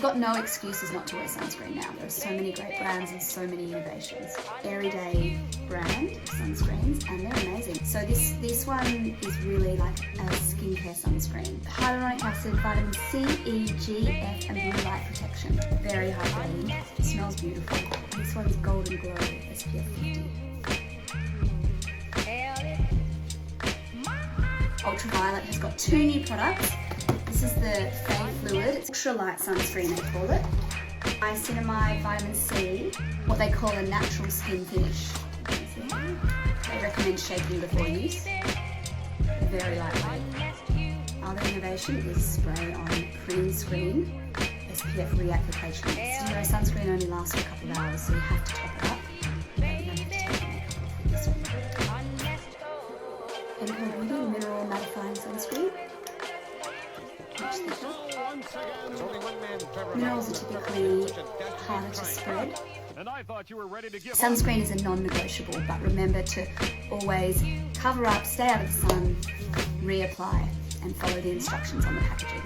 got no excuses not to wear sunscreen now. There are so many great brands and so many innovations. Airyday brand sunscreens, and they're amazing. So this one is really like a skincare sunscreen. Hyaluronic acid, vitamin C, E, G, F, and blue light protection. Very hydrating. It smells beautiful. This one's Golden Glow SPF 50. Ultraviolette has got 2 new products. This is the Fade Fluid. It's ultralight sunscreen, they call it. Niacinamide vitamin C, what they call a natural skin finish. They recommend shaking before use. Very lightweight. Other innovation is spray on cream screen SPF reapplication. So you know, sunscreen only lasts for a couple of hours, so you have to top it up. But you don't have to take your makeup off with this one. MCobeauty Mineral Mattifying Sunscreen. Much thicker. Minerals are typically harder to spread. Sunscreen is a non-negotiable, but remember to always cover up, stay out of the sun, reapply, and follow the instructions on the packaging.